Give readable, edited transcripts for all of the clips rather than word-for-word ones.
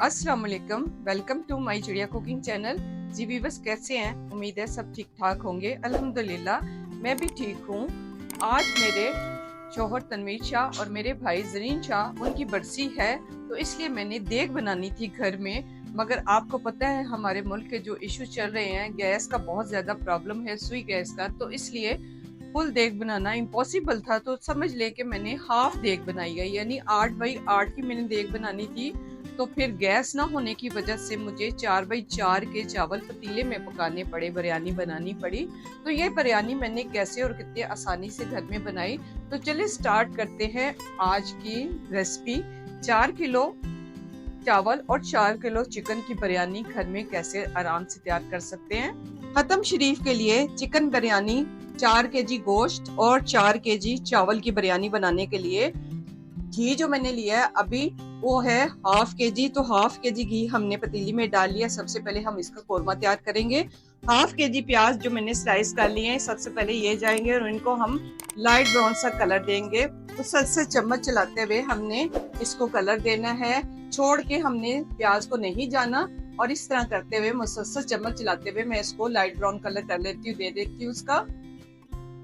अस्सलाम वालेकुम, welcome to my चिड़िया कुकिंग चैनल। जी व्यूअर्स, कैसे हैं? उम्मीद है सब ठीक ठाक होंगे। अल्हम्दुलिल्लाह मैं भी ठीक हूँ। आज मेरे शौहर तनवीर शाह और मेरे भाई जरीन शाह उनकी बरसी है, तो इसलिए मैंने देग बनानी थी घर में। मगर आपको पता है हमारे मुल्क के जो इशू चल रहे हैं, गैस का बहुत ज़्यादा प्रॉब्लम है, सुई गैस का, तो इसलिए फुल देग बनाना इम्पॉसिबल था। तो समझ ले कि मैंने हाफ देग बनाई है, यानी 8x8 की मैंने देग बनानी थी। तो फिर गैस ना होने की वजह से मुझे 4x4 के चावल पतीले में पकाने पड़े, बिरयानी बनानी पड़ी। तो ये बिरयानी मैंने कैसे और कितने आसानी से घर में बनाई। तो चलिए स्टार्ट करते हैं आज की रेसिपी। 4 किलो चावल और 4 किलो चिकन की बिरयानी घर में कैसे आराम से तैयार कर सकते हैं। खत्म शरीफ के लिए चिकन बिरयानी, 4 केजी गोश्त और 4 केजी चावल की बिरयानी बनाने के लिए घी जो मैंने लिया है अभी वो है हाफ केजी। तो हाफ केजी घी हमने पतीली में डाल लिया। सबसे पहले हम इसका कोरमा तैयार करेंगे। हाफ केजी प्याज जो मैंने स्लाइस कर लिए हैं, सबसे पहले ये जाएंगे और इनको हम लाइट ब्राउन सा कलर देंगे। तो सबसे चम्मच चलाते हुए हमने इसको कलर देना है, छोड़ के हमने प्याज को नहीं जाना। और इस तरह करते हुए मुसलसल चम्मच चलाते हुए मैं इसको लाइट ब्राउन कलर कर लेती हूँ, दे देती हूँ। उसका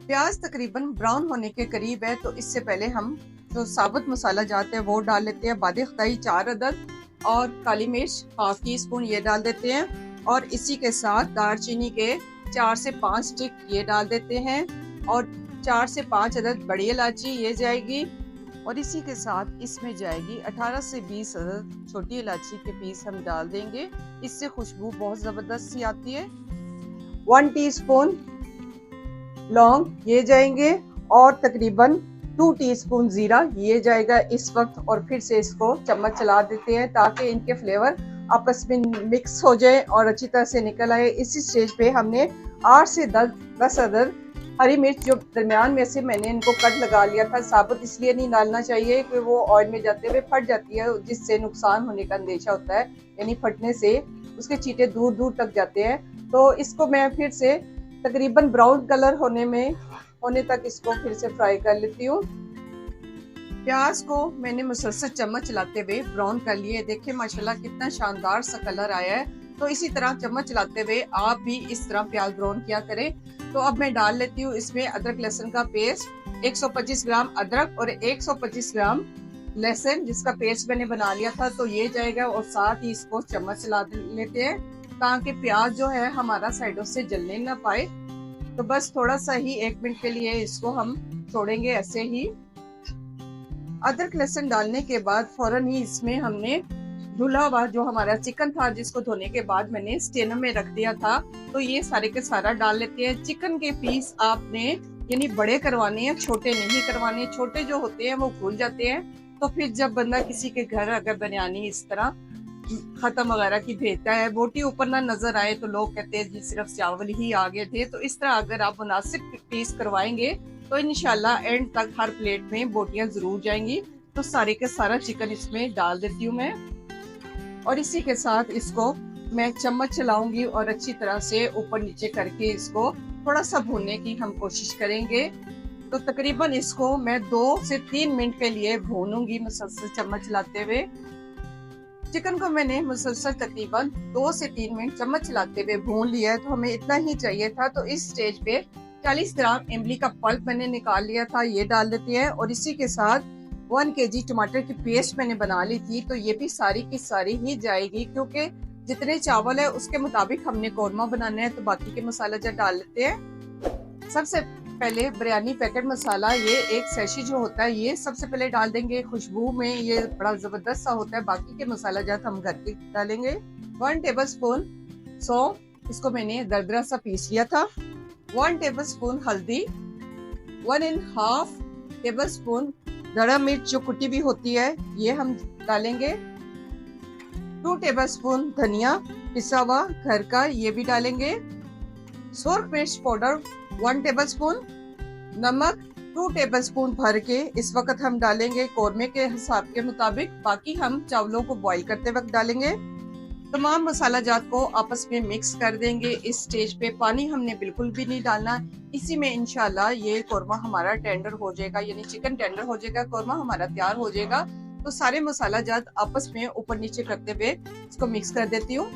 प्याज तकरीबन ब्राउन होने के करीब है, तो इससे पहले हम जो साबुत मसाला जाते हैं वो डाल लेते हैं। बादिख्ताई 4 अदद और काली मिर्च हाफ टी स्पून ये डाल देते हैं। और इसी के साथ दालचीनी के 4 से 5 स्टिक ये डाल देते हैं और 4 से 5 अदद बड़ी इलायची ये जाएगी। और इसी के साथ इसमें जाएगी 18 से 20 अदद छोटी इलायची के पीस हम डाल देंगे। इससे खुशबू बहुत ज़बरदस्त सी आती है। 1 टीस्पून लौंग ये जाएंगे और तकरीबन 2 टीस्पून जीरा ये जाएगा इस वक्त। और फिर से इसको चम्मच चला देते हैं ताकि इनके फ्लेवर आपस में मिक्स हो जाए और अच्छी तरह से निकल आए। इसी स्टेज पे हमने 8 से 10 अदद हरी मिर्च जो दरमियान में से मैंने इनको कट लगा लिया था, साबुत इसलिए नहीं डालना चाहिए कि वो ऑयल में जाते हुए फट जाती है, जिससे नुकसान होने का अंदेशा होता है, यानी फटने से उसके चीटे दूर दूर तक जाते हैं। तो इसको मैं फिर से तकरीबन ब्राउन कलर होने तक इसको फिर से फ्राई कर लेती हूँ। प्याज को मैंने मुसलसल चम्मच चलाते हुए ब्राउन कर लिए। देखिए माशाल्लाह कितना शानदार सा कलर आया है। तो इसी तरह चम्मच चलाते हुए आप भी इस तरह प्याज ब्राउन किया करें। तो अब मैं डाल लेती हूँ इसमें अदरक लहसुन का पेस्ट, 125 ग्राम अदरक और 125 ग्राम लहसुन जिसका पेस्ट मैंने बना लिया था, तो ये जाएगा। और साथ ही इसको चम्मच चला लेते हैं ताकि प्याज जो है हमारा साइडों से जलने ना पाए। तो बस थोड़ा सा ही 1 मिनट के लिए इसको हम छोड़ेंगे ऐसे ही। अदरक लहसुन डालने के बाद फौरन ही इसमें हमने धुला हुआ जो हमारा चिकन था, जिसको धोने के बाद मैंने स्टेनर में रख दिया था, तो ये सारे के सारा डाल लेते हैं। चिकन के पीस आपने यानी बड़े करवाने हैं, छोटे नहीं करवाने। छोटे जो होते हैं वो भूल जाते हैं। तो फिर जब बंदा किसी के घर अगर बिरयानी इस तरह खत्म वगैरह की भेजता है, बोटी ऊपर ना नजर आए, तो लोग कहते हैं जी सिर्फ चावल ही आ गए थे। तो इस तरह अगर आप मुनासिब पीस करवाएंगे तो इंशाल्लाह एंड तक हर प्लेट में बोटियां जरूर जाएंगी। तो सारे के सारा चिकन इसमें डाल देती हूँ मैं। और इसी के साथ इसको मैं चम्मच चलाऊंगी और अच्छी तरह से ऊपर नीचे करके इसको थोड़ा सा भूनने की हम कोशिश करेंगे। तो तकरीबन इसको मैं 2 से 3 मिनट के लिए भूनूंगी मुसलसल चम्मच चलाते हुए। चिकन को मैंने मुसलसल तकरीबन 2 से 3 मिनट चम्मच चलाते हुए भून लिया है। तो हमें इतना ही चाहिए था। तो इस स्टेज पे 40 ग्राम इमली का पल्प मैंने निकाल लिया था, ये डाल देते हैं। और इसी के साथ 1 केजी टमाटर की पेस्ट मैंने बना ली थी, तो ये भी सारी की सारी ही जाएगी, क्योंकि जितने चावल है उसके मुताबिक हमने कोरमा बनाना है। तो बाकी के मसाला जो डाल लेते हैं। सबसे पहले बिरयानी पैकेट मसाला, ये 1 सैशे जो होता है ये सबसे पहले डाल देंगे। खुशबू में ये बड़ा जबरदस्त सा होता है। बाकी के मसाला जात हम घर के डालेंगे। 1 टेबल स्पून सौंफ, इसको मैंने दरदरा सा पीस लिया था। 1 टेबल स्पून हल्दी, 1.5 टेबल स्पून धड़ा मिर्च जो कुटी भी होती है ये हम डालेंगे। 2 टेबल स्पून धनिया पिसा हुआ घर का, ये भी डालेंगे। सुरख मिर्च पाउडर 1 टेबल स्पून, नमक 2 टेबल स्पून भर के इस वक्त हम डालेंगे कोरमे के हिसाब के मुताबिक। बाकी हम चावलों को बॉईल करते वक्त डालेंगे। तमाम मसाला जात को आपस में मिक्स कर देंगे। इस स्टेज पे पानी हमने बिल्कुल भी नहीं डालना। इसी में इंशाल्लाह ये कोरमा हमारा टेंडर हो जाएगा, यानी चिकन टेंडर हो जाएगा, कोरमा हमारा तैयार हो जाएगा। तो सारे मसाला जात आपस में ऊपर नीचे करते हुए इसको मिक्स कर देती हूँ।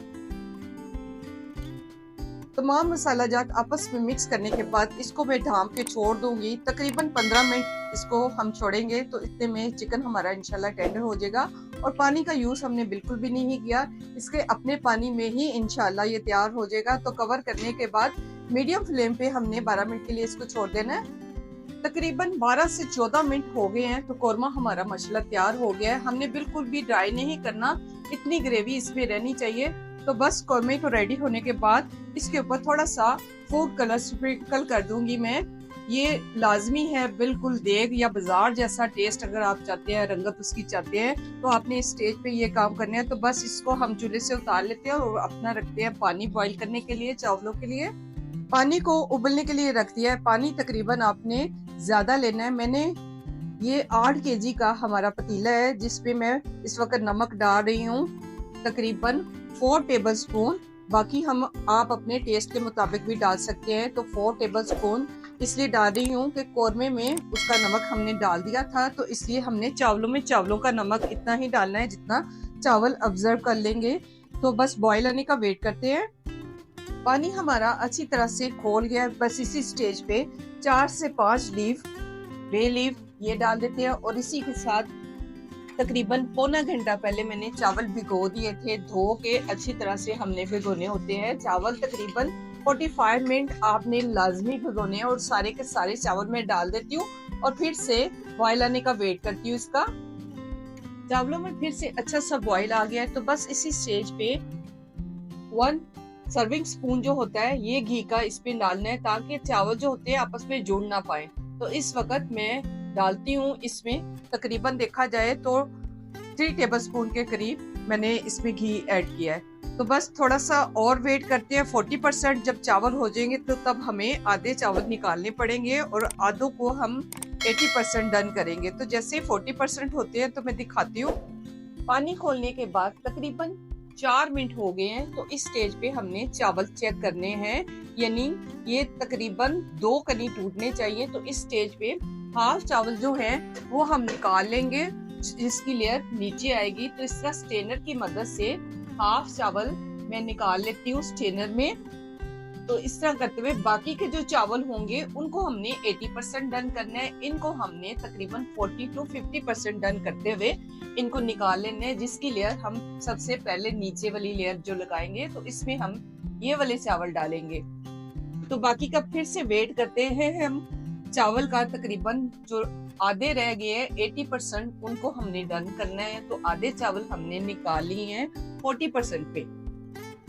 तमाम मसाला जात आपस में मिक्स करने के बाद इसको मैं ढाँप के छोड़ दूंगी। तकरीबन 15 मिनट इसको हम छोड़ेंगे तो इतने में चिकन हमारा इंशाल्लाह टेंडर हो जाएगा। और पानी का यूज हमने बिल्कुल भी नहीं किया, इसके अपने पानी में ही इंशाल्लाह ये तैयार हो जाएगा। तो कवर करने के बाद मीडियम फ्लेम पे हमने 12 मिनट के लिए इसको छोड़ देना है। तकरीबन 12 से 14 मिनट हो गए हैं तो कोरमा हमारा माशाल्लाह तैयार हो गया है। हमने बिल्कुल भी ड्राई नहीं करना, इतनी ग्रेवी इसमें रहनी चाहिए। तो बस कोरमे को रेडी होने के बाद इसके ऊपर थोड़ा सा फूड कलर स्प्रिंकल कर दूंगी मैं। ये लाजमी है, बिल्कुल देग या बाजार जैसा टेस्ट अगर आप चाहते हैं, रंगत उसकी चाहते हैं तो आपने इस स्टेज पे ये काम करने हैं। तो बस इसको हम चूल्हे से उतार लेते हैं और अपना रखते हैं पानी बॉईल करने के लिए, चावलों के लिए। पानी को उबलने के लिए रख दिया है। पानी तकरीबन आपने ज्यादा लेना है। मैंने ये 8 kg का हमारा पतीला है जिसपे मैं इस वक्त नमक डाल रही हूँ तकरीबन 4 टेबल स्पून। बाकी हम आप अपने टेस्ट के मुताबिक भी डाल सकते हैं। तो 4 टेबल स्पून इसलिए डाल रही हूँ कि कोरमे में उसका नमक हमने डाल दिया था, तो इसलिए हमने चावलों में चावलों का नमक इतना ही डालना है जितना चावल ऑब्जर्व कर लेंगे। तो बस बॉईल आने का वेट करते हैं। पानी हमारा अच्छी तरह से खोल गया। बस इसी स्टेज पे 4 से 5 लीफ बे लीफ ये डाल देते हैं और इसी के साथ तकरीबन पौना घंटा पहले मैंने चावल भिगो दिए थे। धो के अच्छी तरह से हमने भिगोने होते हैं चावल। तकरीबन 45 मिनट आपने लाजमी भिगोने हैं और सारे के सारे चावल मैं डाल देती हूँ और फिर से बॉईल आने का वेट करती हूँ इसका। चावलों में फिर से अच्छा सा बॉईल आ गया है। तो बस इसी स्टेज पे 1 सर्विंग स्पून जो होता है ये घी का इस पे डालना है ताकि चावल जो होते हैं आपस में जुड़ ना पाए। तो इस वक्त मैं डालती हूँ इसमें तकरीबन देखा जाए तो 3 टेबल स्पून के करीब मैंने इसमें घी ऐड किया है। तो बस थोड़ा सा और वेट करते हैं। 40% जब चावल हो जाएंगे तो तब हमें आधे चावल निकालने पड़ेंगे और आधों को हम 80% डन करेंगे। तो जैसे 40% होते हैं तो मैं दिखाती हूँ। पानी खोलने के बाद तकरीबन 4 मिनट हो गए हैं। तो इस स्टेज पे हमने चावल चेक करने हैं, यानी ये तकरीबन 2 कली टूटने चाहिए। तो इस स्टेज पे हाफ चावल जो है वो हम निकाल लेंगे जिसकी लेयर नीचे आएगी। तो इस तरह स्ट्रेनर की मदद से हाफ चावल मैं निकाल लेती हूँ स्ट्रेनर में। तो इस तरह करते हुए बाकी के जो चावल होंगे उनको हमने 80% डन करना है। इनको हमने तकरीबन 40 to 50% डन करते हुए इनको निकाल लेना है, जिसकी लेयर हम सबसे पहले नीचे वाली लेयर जो लगाएंगे तो इसमें हम ये वाले चावल डालेंगे। तो बाकी का फिर से वेट करते हैं हम। चावल का तकरीबन जो आधे रह गए हैं 80% उनको हमने डन करना है। तो आधे चावल हमने निकाल लिए हैं 40% पे।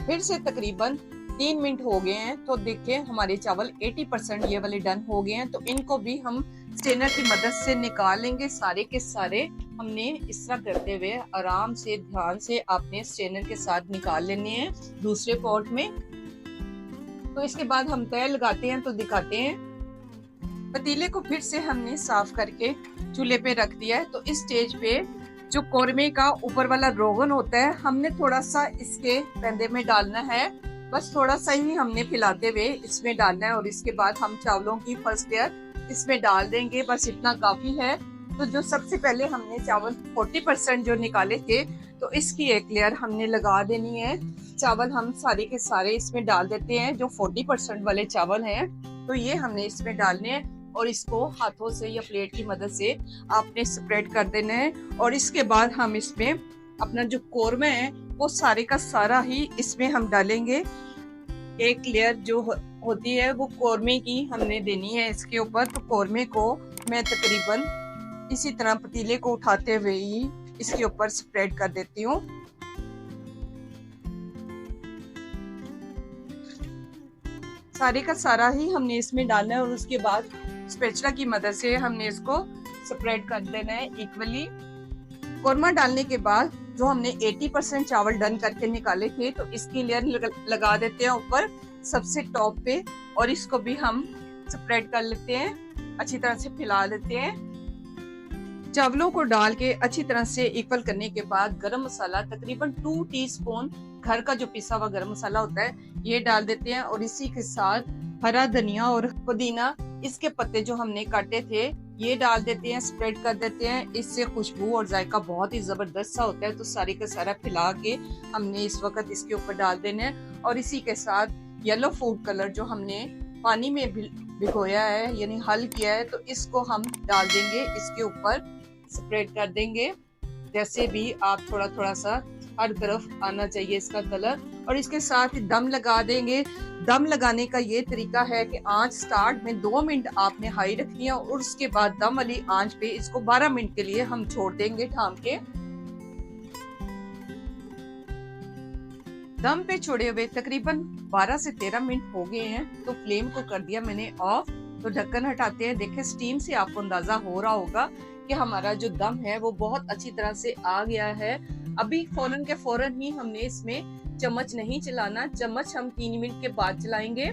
फिर से तकरीबन 3 मिनट हो गए हैं। तो देखिए हमारे चावल 80% ये वाले डन हो गए हैं। तो इनको भी हम स्ट्रेनर की मदद से निकाल लेंगे। सारे के सारे हमने इस तरह करते हुए आराम से ध्यान से अपने स्ट्रेनर के साथ निकाल लेने हैं दूसरे पॉट में। तो इसके बाद हम तय लगाते हैं तो दिखाते हैं। पतीले को फिर से हमने साफ करके चूल्हे पे रख दिया है। तो इस स्टेज पे जो कोरमे का ऊपर वाला रोगन होता है हमने थोड़ा सा इसके पैंदे में डालना है। बस थोड़ा सा ही हमने फैलाते हुए इसमें डालना है और इसके बाद हम चावलों की फर्स्ट लेयर इसमें डाल देंगे। बस इतना काफी है। तो जो सबसे पहले हमने चावल 40% जो निकाले थे तो इसकी एक लेयर हमने लगा देनी है। चावल हम सारे के सारे इसमें डाल देते हैं। जो 40% वाले चावल हैं तो ये हमने इसमें डालने हैं और इसको हाथों से या प्लेट की मदद से आपने स्प्रेड कर देना है। और इसके बाद हम इसमें अपना जो कोरमा है वो सारे का सारा ही इसमें हम डालेंगे। एक लेयर जो होती है वो कोरमे की हमने देनी है इसके ऊपर। तो कोरमे को मैं तकरीबन इसी तरह पतीले को उठाते हुए ही इसके ऊपर स्प्रेड कर देती हूँ। सारे का सारा ही हमने इसमें डालना है और उसके बाद स्पैचुला की मदद से हमने इसको स्प्रेड कर देना है इक्वली। कोरमा डालने के बाद जो हमने 80% चावल डन करके निकाले थे तो इसकी लेयर लगा देते हैं ऊपर सबसे टॉप पे और इसको भी हम स्प्रेड कर लेते हैं, अच्छी तरह से फैला देते हैं। चावलों को डाल के अच्छी तरह से इक्वल करने के बाद गरम मसाला तकरीबन 2 टीस्पून घर का जो पिसा हुआ गरम मसाला होता है ये डाल देते हैं और इसी के साथ हरा धनिया और पुदीना इसके पत्ते जो हमने काटे थे ये डाल देते हैं, स्प्रेड कर देते हैं। इससे खुशबू और जायका बहुत ही ज़बरदस्त सा होता है। तो सारी का सारा फैला के हमने इस वक्त इसके ऊपर डाल देना है। और इसी के साथ येलो फूड कलर जो हमने पानी में भिगोया है यानी हल किया है, तो इसको हम डाल देंगे, इसके ऊपर स्प्रेड कर देंगे। जैसे भी आप थोड़ा थोड़ा सा हर तरफ आना चाहिए इसका कलर। और इसके साथ ही दम लगा देंगे। दम लगाने का ये तरीका है कि आंच स्टार्ट में 2 मिनट आपने हाई रखनी है और उसके बाद दम वाली आंच पे इसको 12 मिनट के लिए हम छोड़ देंगे ढांक के। दम पे छोड़े हुए तकरीबन 12 से 13 मिनट हो गए हैं। तो फ्लेम को कर दिया मैंने ऑफ। तो ढक्कन हटाते हैं। देखें स्टीम से आपको अंदाजा हो रहा होगा कि हमारा जो दम है वो बहुत अच्छी तरह से आ गया है। अभी फौरन के फौरन ही हमने इसमें चम्मच नहीं चलाना, चम्मच हम 3 मिनट के बाद चलाएंगे।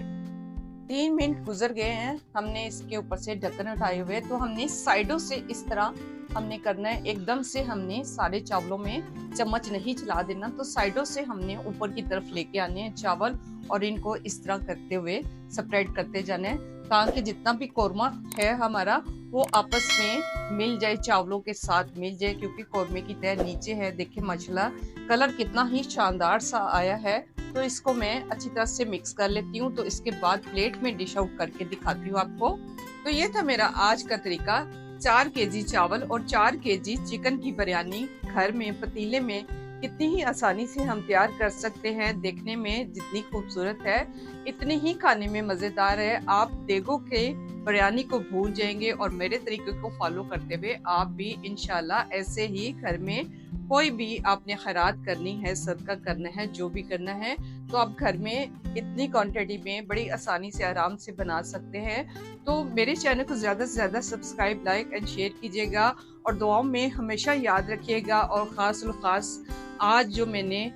3 मिनट गुजर गए हैं, हमने इसके ऊपर से ढक्कन उठाए हुए। तो हमने साइडों से इस तरह हमने करना है, एकदम से हमने सारे चावलों में चम्मच नहीं चला देना। तो साइडों से हमने ऊपर की तरफ लेके आने हैं चावल और इनको इस तरह करते हुए स्प्रेड करते जाना है ताकि जितना भी कौरमा है हमारा वो आपस में मिल जाए, चावलों के साथ मिल जाए। क्योंकि कौरमे की तह नीचे है। देखिए माशाल्लाह कलर कितना ही शानदार सा आया है। तो इसको मैं अच्छी तरह से मिक्स कर लेती हूँ। तो इसके बाद प्लेट में डिश आउट करके दिखाती हूँ आपको। तो ये था मेरा आज का तरीका। 4 केजी चावल और 4 केजी चिकन की बिरयानी घर में पतीले में कितनी ही आसानी से हम तैयार कर सकते हैं। देखने में जितनी खूबसूरत है इतनी ही खाने में मजेदार है। आप देगों के बिरयानी को भूल जाएंगे और मेरे तरीके को फॉलो करते हुए आप भी इंशाल्लाह ऐसे ही घर में कोई भी आपने खैरात करनी है, सदका करना है, जो भी करना है तो आप घर में इतनी क्वांटिटी में बड़ी आसानी से आराम से बना सकते हैं। तो मेरे चैनल को ज़्यादा से ज़्यादा सब्सक्राइब, लाइक एंड शेयर कीजिएगा और दुआओं में हमेशा याद रखिएगा। और ख़ास आज जो मैंने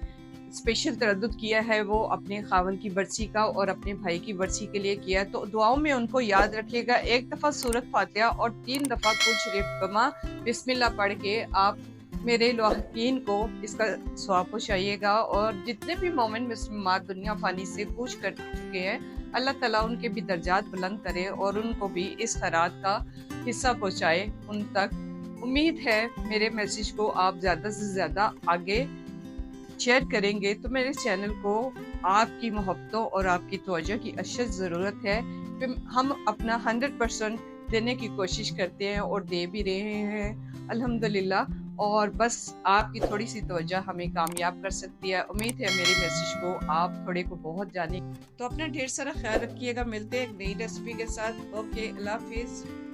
स्पेशल तरद्दुत किया है वो अपने खावन की बरसी का और अपने भाई की बरसी के लिए किया। तो दुआओं में उनको याद रखिएगा। 1 दफ़ा सूरत फातिहा और 3 दफ़ा कुल शरीफ कमा बिस्मिल्लाह पढ़ के आप मेरे लौहकीन को इसका स्वाब पहुँचाइएगा। और जितने भी मोमिन मुस्लिमात दुनिया फानी से कूच कर चुके हैं अल्लाह ताला उनके भी दर्जात बुलंद करे और उनको भी इस खैरात का हिस्सा पहुँचाए उन तक। उम्मीद है मेरे मैसेज को आप ज़्यादा से ज़्यादा आगे शेयर करेंगे। तो मेरे चैनल को आपकी मोहब्बतों और आपकी तवज्जो की अशद ज़रूरत है। हम अपना 100% देने की कोशिश करते हैं और दे भी रहे हैं अल्हम्दुलिल्लाह। और बस आपकी थोड़ी सी तवज्जो हमें कामयाब कर सकती है। उम्मीद है मेरे मैसेज को आप थोड़े को बहुत जाने। तो अपना ढेर सारा ख्याल रखिएगा। मिलते हैं एक नई रेसिपी के साथ। ओके, अल्लाह हाफिज़।